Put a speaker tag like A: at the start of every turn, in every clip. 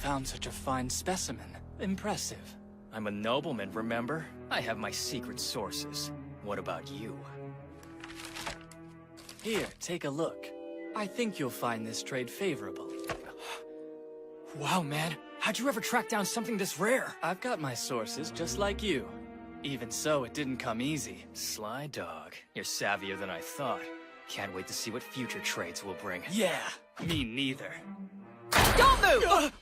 A: found such a fine specimen. Impressive.
B: I'm a nobleman, remember? I have my secret sources. What about you?
A: Here, take a look. I think you'll find this trade favorable.
B: Wow, man. How'd you ever track down something this rare?
A: I've got my sources just like you. Even so, it didn't come easy.
B: Sly dog. You're savvier than I thought. Can't wait to see what future trades will bring.
A: Yeah, me neither.
C: Don't move!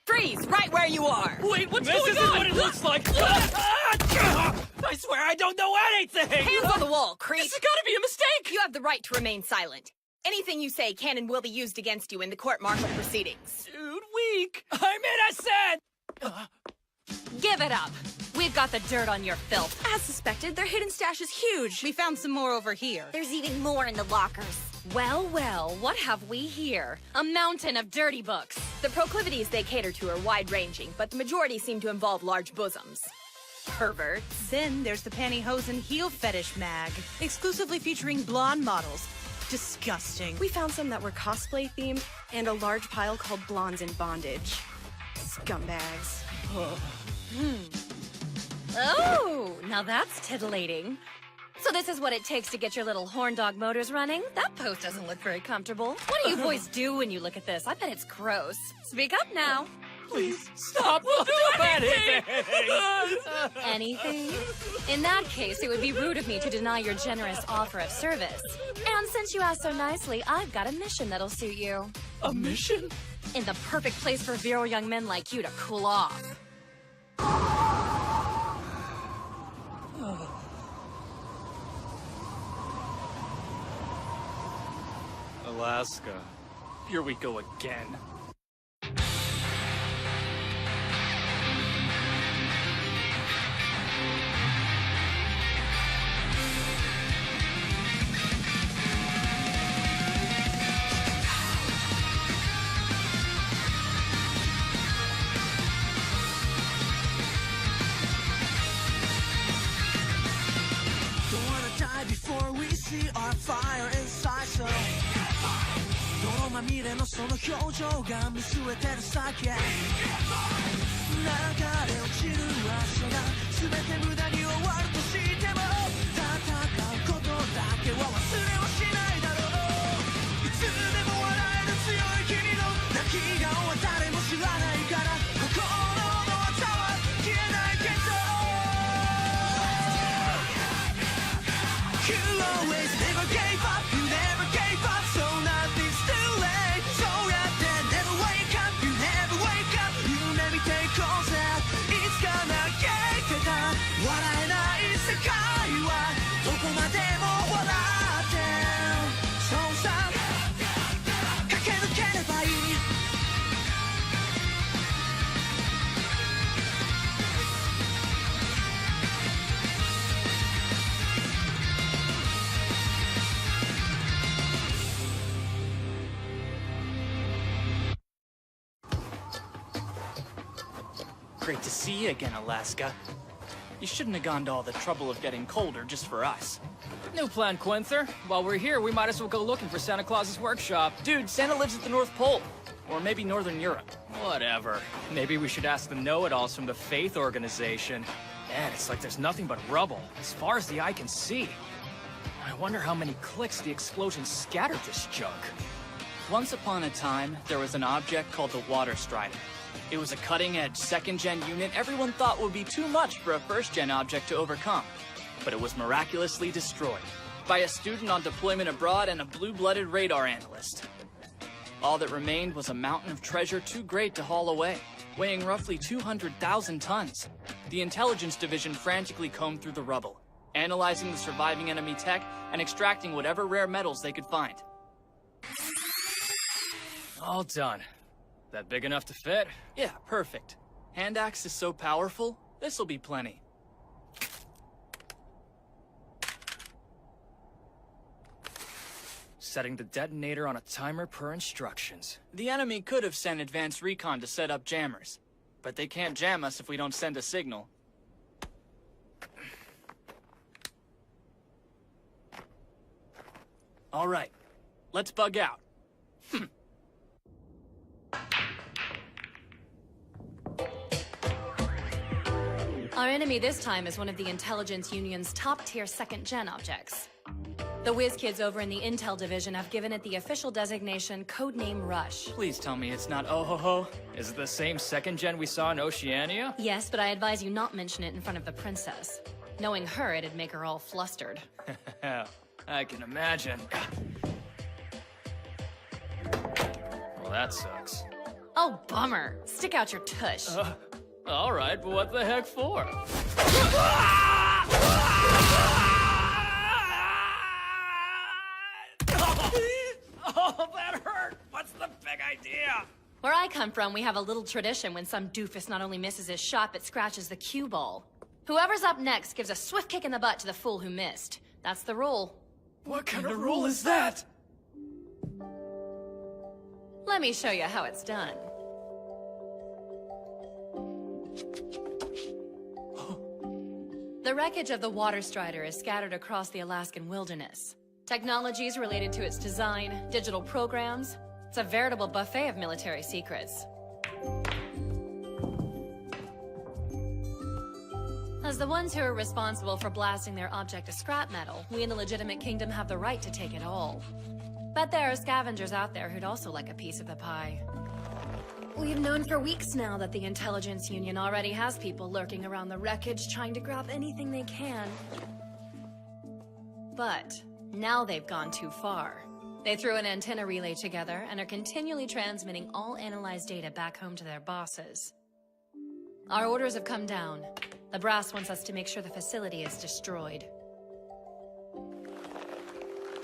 C: Freeze right where you are!
B: Wait, what's going on? This isn't what it looks like! I swear I don't know anything!
C: Hands on the wall, creep!
B: This has gotta be a mistake!
C: You have the right to remain silent. Anything you say can and will be used against you in the court-martial proceedings.
B: Dude, weak! I'm innocent!
C: Give it up! We've got the dirt on your filth.
D: As suspected, their hidden stash is huge.
E: We found some more over here.
F: There's even more in the lockers.
C: Well, well, what have we here? A mountain of dirty books. The proclivities they cater to are wide-ranging, but the majority seem to involve large bosoms. Perverts.
E: Then there's the pantyhose and heel fetish mag, exclusively featuring blonde models. Disgusting.
D: We found some that were cosplay themed and a large pile called Blondes in Bondage. Scumbags.
C: Oh, now that's titillating. So this is what it takes to get your little horn dog motors running? That pose doesn't look very comfortable. What do you boys do when you look at this? I bet it's gross. Speak up now.
B: Please, stop! We'll do anything!
C: Anything? In that case, it would be rude of me to deny your generous offer of service. And since you asked so nicely, I've got a mission that'll suit you.
B: A mission?
C: In the perfect place for virile young men like you to cool off.
A: Alaska. Here we go again.
G: Don't wanna die before we see our fire inside, so 泥まみれのその表情が見据えてる先へ流れ落ちる足が全て無駄に終わるとしても戦うことだけは忘れはしないだろういつでも笑える強い君の泣き顔は誰も知らないから心の技は消えないけど You always never gave up, you never gave up, so nothing's too late. So right there, never wake up, you never wake up, you never take all that. It's gonna get better. 笑えない世界はどこまでも笑ってそうさ駆け抜ければいい
A: Great to see you again, Alaska. You shouldn't have gone to all the trouble of getting colder just for us.
B: New plan, Quinther. While we're here, we might as well go looking for Santa Claus's workshop.
A: Dude, Santa lives at the North Pole. Or maybe Northern Europe.
B: Whatever. Maybe we should ask the know-it-alls from the Faith Organization. Man, it's like there's nothing but rubble, as far as the eye can see. I wonder how many clicks the explosion scattered this junk.
A: Once upon a time, there was an object called the Water Strider. It was a cutting-edge second-gen unit everyone thought would be too much for a first-gen object to overcome. But it was miraculously destroyed by a student on deployment abroad and a blue-blooded radar analyst. All that remained was a mountain of treasure too great to haul away, weighing roughly 200,000 tons. The intelligence division frantically combed through the rubble, analyzing the surviving enemy tech and extracting whatever rare metals they could find.
B: All done. That big enough to fit?
A: Yeah, perfect. Hand axe is so powerful, this'll be plenty.
B: Setting the detonator on a timer per instructions.
A: The enemy could have sent advanced recon to set up jammers, but they can't jam us if we don't send a signal. All right, let's bug out.
C: enemy this time is one of the Intelligence Union's top-tier second-gen objects. The whiz kids over in the Intel division have given it the official designation Codename Rush.
A: Please tell me it's not Ohoho.
B: Is it the same second gen we saw in Oceania?
C: Yes, but I advise you not mention it in front of the princess. Knowing her, it'd make her all flustered.
B: I can imagine. Well, that sucks.
C: Oh, bummer. Stick out your tush.
B: All right, but what the heck for? Oh, that hurt! What's the big idea?
C: Where I come from, we have a little tradition when some doofus not only misses his shot, but scratches the cue ball. Whoever's up next gives a swift kick in the butt to the fool who missed. That's the rule.
B: What kind of rule is that?
C: Let me show you how it's done. The wreckage of the Water Strider is scattered across the Alaskan wilderness. Technologies related to its design, digital programs. It's a veritable buffet of military secrets. As the ones who are responsible for blasting their object to scrap metal, we in the legitimate kingdom have the right to take it all. But there are scavengers out there who'd also like a piece of the pie. We've known for weeks now that the Intelligence Union already has people lurking around the wreckage trying to grab anything they can. But now they've gone too far. They threw an antenna relay together and are continually transmitting all analyzed data back home to their bosses. Our orders have come down. The brass wants us to make sure the facility is destroyed.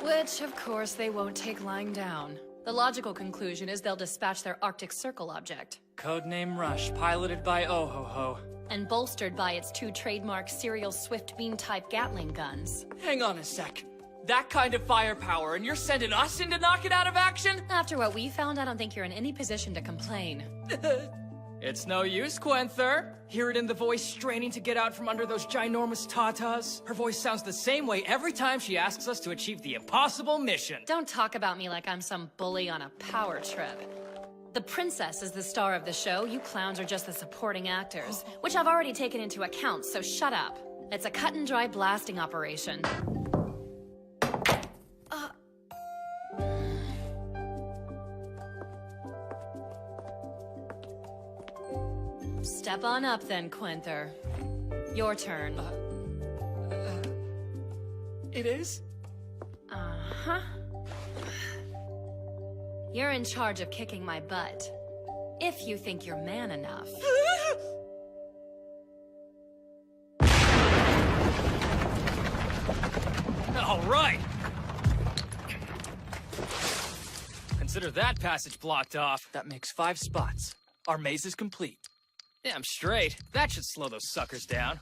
C: Which, of course, they won't take lying down. The logical conclusion is they'll dispatch their Arctic Circle object.
A: Codename Rush, piloted by Ohoho.
C: And bolstered by its 2 trademark serial Swift Beam-type Gatling guns.
A: Hang on a sec. That kind of firepower, and you're sending us in to knock it out of action?
C: After what we found, I don't think you're in any position to complain.
B: It's no use, Quenther. Hear it in the voice straining to get out from under those ginormous tatas? Her voice sounds the same way every time she asks us to achieve the impossible mission.
C: Don't talk about me like I'm some bully on a power trip. The princess is the star of the show. You clowns are just the supporting actors, which I've already taken into account, so shut up. It's a cut-and-dry blasting operation. Step on up then, Quenther. Your turn.
A: It is?
C: Uh-huh. You're in charge of kicking my butt. If you think you're man enough.
B: All right. Consider that passage blocked off.
A: That makes 5 spots. Our maze is complete.
B: Damn straight. That should slow those suckers down.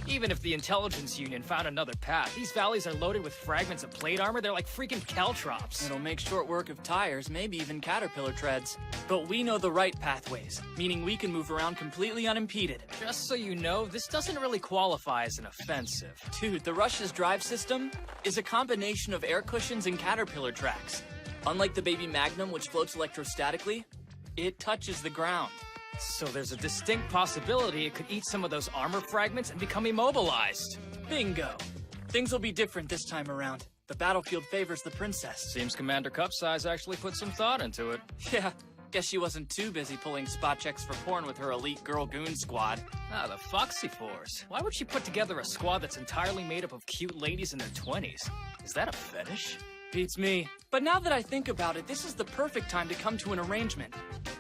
B: Even if the Intelligence Union found another path, these valleys are loaded with fragments of plate armor. They're like freaking caltrops.
A: It'll make short work of tires, maybe even caterpillar treads. But we know the right pathways, meaning we can move around completely unimpeded.
B: Just so you know, this doesn't really qualify as an offensive.
A: Dude, the Rush's drive system is a combination of air cushions and caterpillar tracks. Unlike the Baby Magnum, which floats electrostatically, it touches the ground.
B: So there's a distinct possibility it could eat some of those armor fragments and become immobilized.
A: Bingo. Things will be different this time around. The battlefield favors the princess.
B: Seems Commander Cupsize actually put some thought into it.
A: Yeah, guess she wasn't too busy pulling spot checks for porn with her elite girl goon squad.
B: Ah, the Foxy Force. Why would she put together a squad that's entirely made up of cute ladies in their 20s? Is that a fetish?
A: Beats me. But now that I think about it, this is the perfect time to come to an arrangement.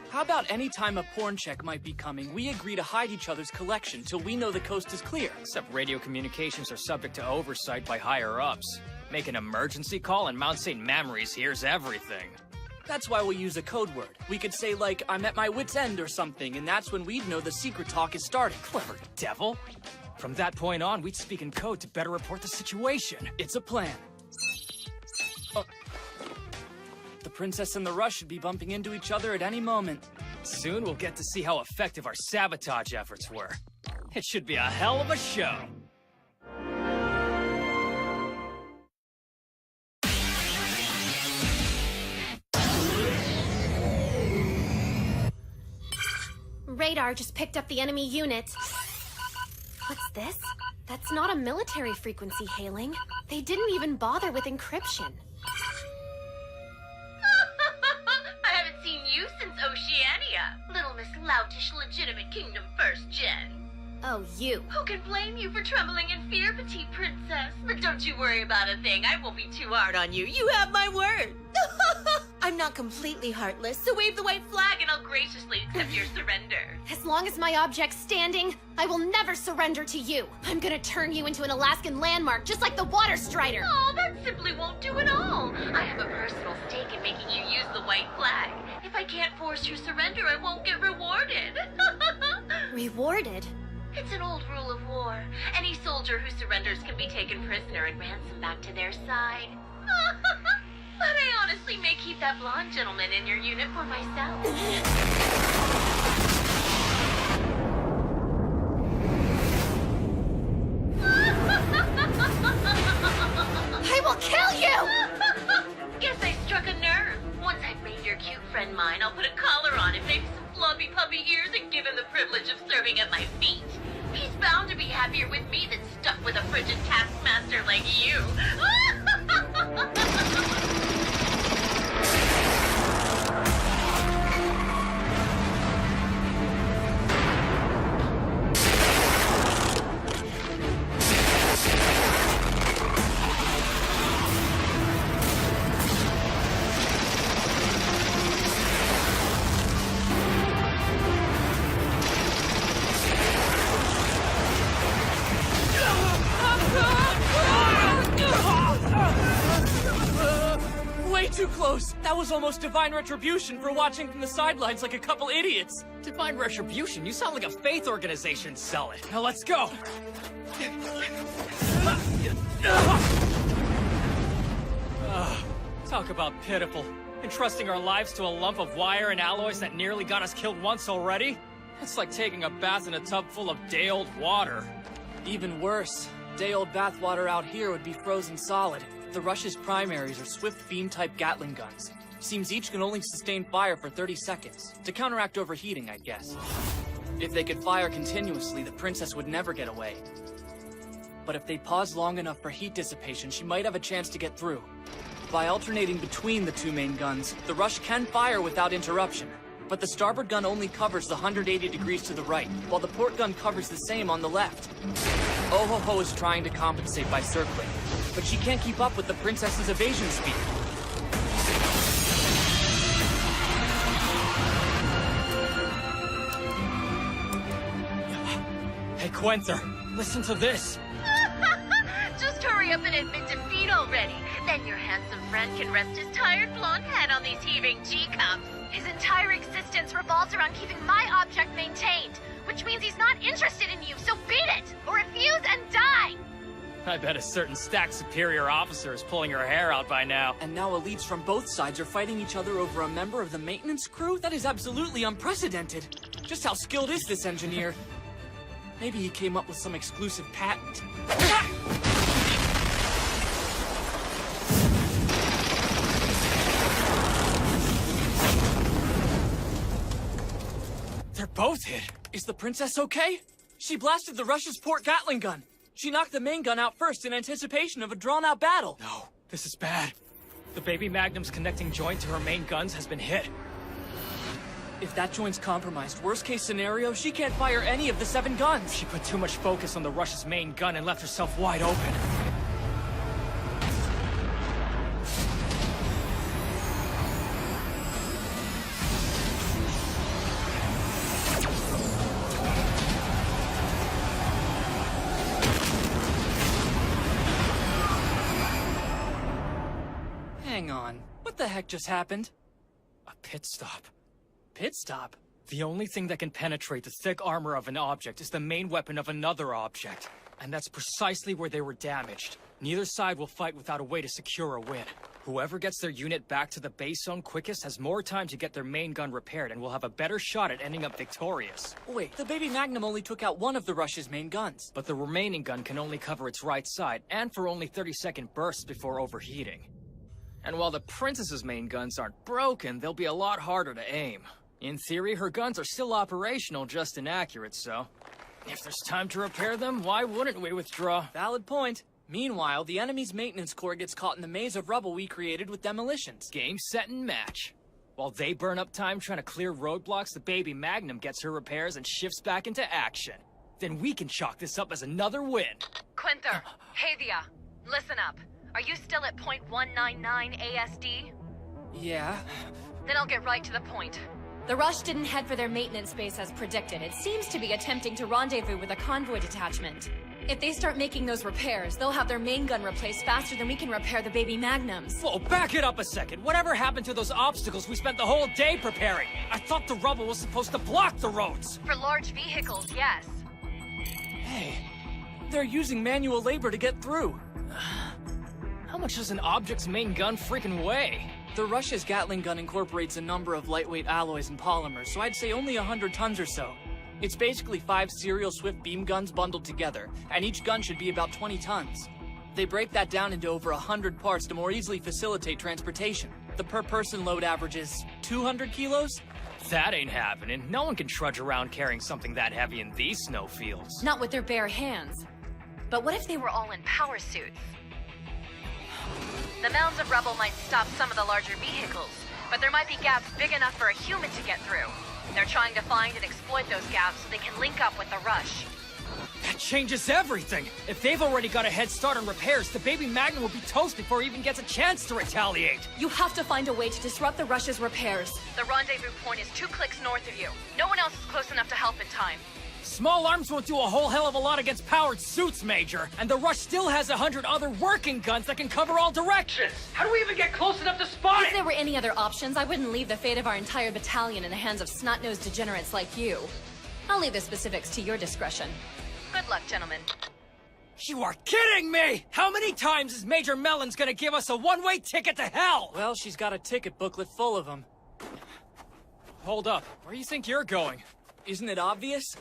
A: How about any time a porn check might be coming, we agree to hide each other's collection till we know the coast is clear?
B: Except radio communications are subject to oversight by higher-ups. Make an emergency call and Mount St. Mammaries hears everything.
A: That's why we'll use a code word. We could say, like, I'm at my wit's end or something, and that's when we'd know the secret talk is starting.
B: Clever devil. From that point on, we'd speak in code to better report the situation.
A: It's a plan. The princess and the Rush should be bumping into each other at any moment.
B: Soon we'll get to see how effective our sabotage efforts were. It should be a hell of a show.
F: Radar just picked up the enemy unit. What's this? That's not a military frequency hailing. They didn't even bother with encryption.
H: I haven't seen you since Oceania. Little Miss Loutish Legitimate Kingdom First Gen.
F: Oh, you.
H: Who can blame you for trembling in fear, petite princess? But don't you worry about a thing. I won't be too hard on you. You have my word. I'm not completely heartless, so wave the white flag and I'll graciously accept your surrender.
F: As long as my object's standing, I will never surrender to you. I'm gonna turn you into an Alaskan landmark, just like the Water Strider.
H: Oh, that simply won't do at all. I have a personal stake in making you use the white flag. If I can't force your surrender, I won't get rewarded.
F: Rewarded?
H: It's an old rule of war. Any soldier who surrenders can be taken prisoner and ransomed back to their side. But I honestly may keep that blonde gentleman in your unit for myself.
F: I will kill you!
H: Guess I struck a nerve. Once I've made your cute friend mine, I'll put a collar on him, maybe some fluffy puppy ears, and give him the privilege of serving at my feet. He's bound to be happier with me than stuck with a frigid taskmaster like you.
A: Way too close! That was almost divine retribution for watching from the sidelines like a couple idiots.
B: Divine Retribution? You sound like a faith organization zealot. Now let's go! Talk about pitiful. Entrusting our lives to a lump of wire and alloys that nearly got us killed once already? It's like taking a bath in a tub full of day-old water.
A: Even worse, day-old bathwater out here would be frozen solid. The Rush's primaries are swift beam-type Gatling guns. Seems each can only sustain fire for 30 seconds, to counteract overheating, I guess. If they could fire continuously, the princess would never get away. But if they pause long enough for heat dissipation, she might have a chance to get through. By alternating between the two main guns, the Rush can fire without interruption. But the starboard gun only covers the 180 degrees to the right, while the port gun covers the same on the left. Ohoho is trying to compensate by circling, but she can't keep up with the princess's evasion speed.
B: Hey, Quenther, listen to this.
H: Just hurry up and admit defeat already. Then your handsome friend can rest his tired blonde head on these heaving G-cups.
F: His entire existence revolves around keeping my object maintained, which means he's not interested in you, so beat it! Or refuse and die!
B: I bet a certain stacked superior officer is pulling her hair out by now.
A: And now elites from both sides are fighting each other over a member of the maintenance crew? That is absolutely unprecedented. Just how skilled is this engineer? Maybe he came up with some exclusive patent.
B: They're both hit.
A: Is the princess okay? She blasted the Rush's port Gatling gun. She knocked the main gun out first in anticipation of a drawn-out battle.
B: No, this is bad. The baby Magnum's connecting joint to her main guns has been hit.
A: If that joint's compromised, worst case scenario, she can't fire any of the 7 guns.
B: She put too much focus on the Rush's main gun and left herself wide open.
A: Hang on. What the heck just happened?
B: A pit stop.
A: Pit stop?
B: The only thing that can penetrate the thick armor of an object is the main weapon of another object. And that's precisely where they were damaged. Neither side will fight without a way to secure a win. Whoever gets their unit back to the base zone quickest has more time to get their main gun repaired and will have a better shot at ending up victorious.
A: Wait, the baby Magnum only took out one of the Rush's main guns.
B: But the remaining gun can only cover its right side, and for only 30-second bursts before overheating. And while the princess's main guns aren't broken, they'll be a lot harder to aim. In theory, her guns are still operational, just inaccurate, so... If there's time to repair them, why wouldn't we withdraw?
A: Valid point. Meanwhile, the enemy's maintenance corps gets caught in the maze of rubble we created with demolitions.
B: Game, set, and match. While they burn up time trying to clear roadblocks, the baby Magnum gets her repairs and shifts back into action. Then we can chalk this up as another win.
C: Quinther, Havia, listen up. Are you still at .199 ASD?
A: Yeah.
C: Then I'll get right to the point. The Rush didn't head for their maintenance base as predicted. It seems to be attempting to rendezvous with a convoy detachment. If they start making those repairs, they'll have their main gun replaced faster than we can repair the baby Magnums.
B: Whoa, back it up a second. Whatever happened to those obstacles we spent the whole day preparing? I thought the rubble was supposed to block the roads.
C: For large vehicles, yes.
A: Hey, they're using manual labor to get through.
B: How much does an object's main gun freaking weigh?
A: The Rush's Gatling gun incorporates a number of lightweight alloys and polymers, so I'd say only 100 tons or so. It's basically 5 serial Swift beam guns bundled together, and each gun should be about 20 tons. They break that down into over 100 parts to more easily facilitate transportation. The per-person load averages 200 kilos?
B: That ain't happening. No one can trudge around carrying something that heavy in these snowfields.
C: Not with their bare hands. But what if they were all in power suits? The mounds of rubble might stop some of the larger vehicles, but there might be gaps big enough for a human to get through. They're trying to find and exploit those gaps so they can link up with the Rush.
B: That changes everything! If they've already got a head start on repairs, the baby Magnum will be toast before he even gets a chance to retaliate!
C: You have to find a way to disrupt the Rush's repairs. The rendezvous point is 2 clicks north of you. No one else is close enough to help in time.
B: Small arms won't do a whole hell of a lot against powered suits, Major. And the Rush still has 100 other working guns that can cover all directions. How do we even get close enough to spot
C: If there were any other options, I wouldn't leave the fate of our entire battalion in the hands of snot-nosed degenerates like you. I'll leave the specifics to your discretion. Good luck, gentlemen.
B: You are kidding me! How many times is Major Mellon's gonna give us a one-way ticket to hell?
A: Well, she's got a ticket booklet full of them.
B: Hold up. Where do you think you're going?
A: Isn't it obvious?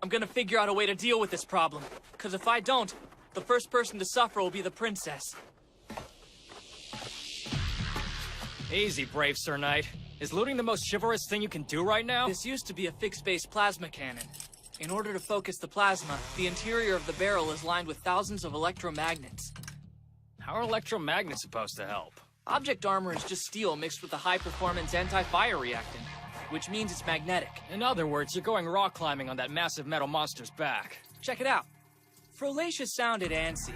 A: I'm gonna figure out a way to deal with this problem. Because if I don't, the first person to suffer will be the princess.
B: Easy, brave Sir Knight. Is looting the most chivalrous thing you can do right now?
A: This used to be a fixed-base plasma cannon. In order to focus the plasma, the interior of the barrel is lined with thousands of electromagnets.
B: How are electromagnets supposed to help?
A: Object armor is just steel mixed with a high-performance anti-fire reactant, which means it's magnetic.
B: In other words, you're going rock climbing on that massive metal monster's back.
A: Check it out. Frolacia sounded antsy,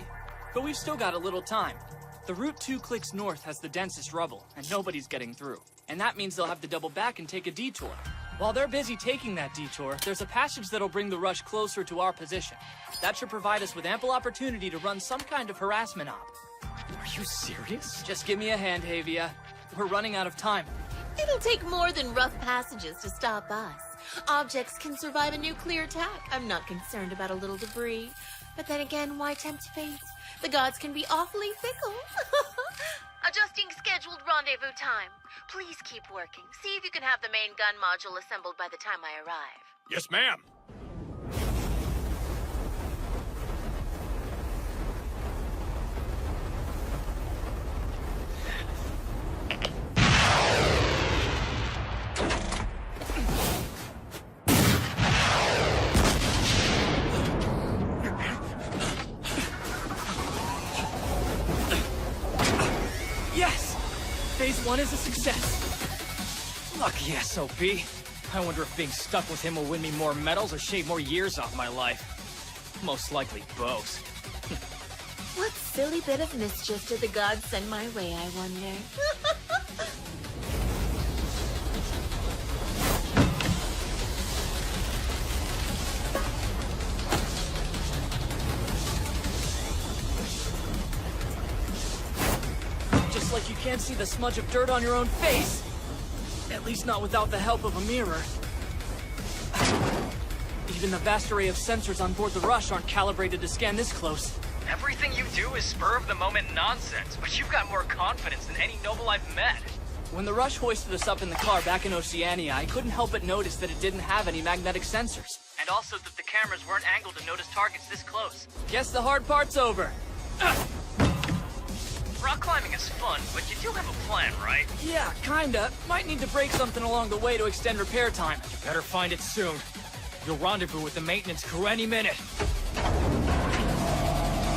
A: but we've still got a little time. The route 2 clicks north has the densest rubble, and nobody's getting through. And that means they'll have to double back and take a detour. While they're busy taking that detour, there's a passage that'll bring the Rush closer to our position. That should provide us with ample opportunity to run some kind of harassment op.
B: Are you serious?
A: Just give me a hand, Havia. We're running out of time.
H: It'll take more than rough passages to stop us. Objects can survive a nuclear attack. I'm not concerned about a little debris. But then again, why tempt fate? The gods can be awfully fickle. Adjusting scheduled rendezvous time. Please keep working. See if you can have the main gun module assembled by the time I arrive.
I: Yes, ma'am.
A: Yes! Phase 1 is a success.
B: Lucky SOB. I wonder if being stuck with him will win me more medals or shave more years off my life. Most likely both.
H: What silly bit of mischief did the gods send my way, I wonder?
A: Just like you can't see the smudge of dirt on your own face. At least not without the help of a mirror. Even the vast array of sensors on board the Rush aren't calibrated to scan this close.
B: Everything you do is spur-of-the-moment nonsense, but you've got more confidence than any noble I've met.
A: When the Rush hoisted us up in the car back in Oceania, I couldn't help but notice that it didn't have any magnetic sensors. And also that the cameras weren't angled to notice targets this close. Guess the hard part's over.
B: Rock climbing is fun, but you do have a plan, right?
A: Yeah, kinda. Might need to break something along the way to extend repair time.
B: You better find it soon. You'll rendezvous with the maintenance crew any minute.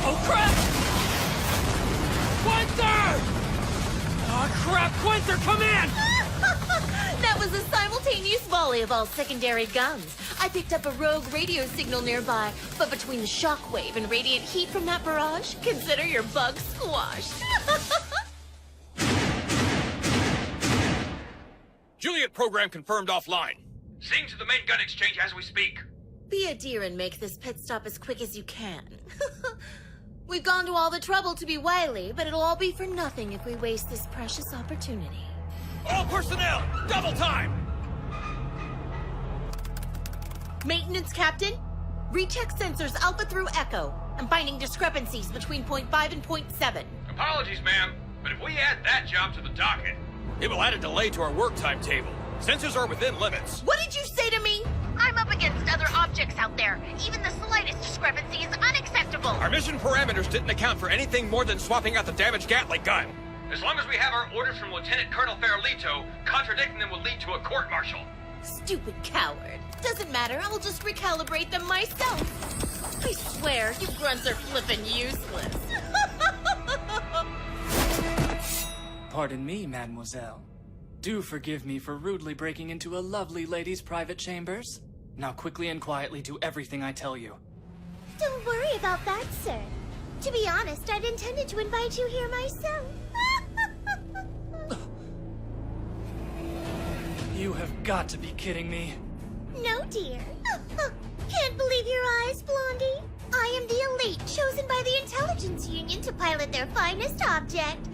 B: Oh crap! Quinter! Oh crap, Quinter, come in!
H: That was a simultaneous volley of all secondary guns. I picked up a rogue radio signal nearby, but between the shockwave and radiant heat from that barrage, consider your bug squashed.
I: Juliet program confirmed offline. Seeing to the main gun exchange as we speak.
H: Be a dear and make this pit stop as quick as you can. We've gone to all the trouble to be wily, but it'll all be for nothing if we waste this precious opportunity.
I: All personnel, double time!
H: Maintenance captain, recheck sensors Alpha through Echo. I'm finding discrepancies between point 5 and point 7.
I: Apologies, ma'am, but if we add that job to the docket, it will add a delay to our work timetable. Sensors are within limits.
H: What did you say to me?
F: I'm up against other objects out there. Even the slightest discrepancy is unacceptable.
I: Our mission parameters didn't account for anything more than swapping out the damaged Gatling gun. As long as we have our orders from Lieutenant Colonel Farolito, contradicting them would lead to a court-martial.
H: Stupid coward. Doesn't matter, I'll just recalibrate them myself. I swear, you grunts are flippin' useless.
A: Pardon me, mademoiselle. Do forgive me for rudely breaking into a lovely lady's private chambers. Now quickly and quietly do everything I tell you.
F: Don't worry about that, sir. To be honest, I'd intended to invite you here myself.
A: You have got to be kidding me.
F: No, dear. Can't believe your eyes, Blondie. I am the elite chosen by the Intelligence Union to pilot their finest object.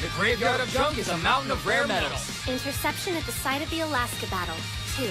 B: The Graveyard of Junk is a mountain of rare metals.
F: Interception at the site of the Alaska battle. 2.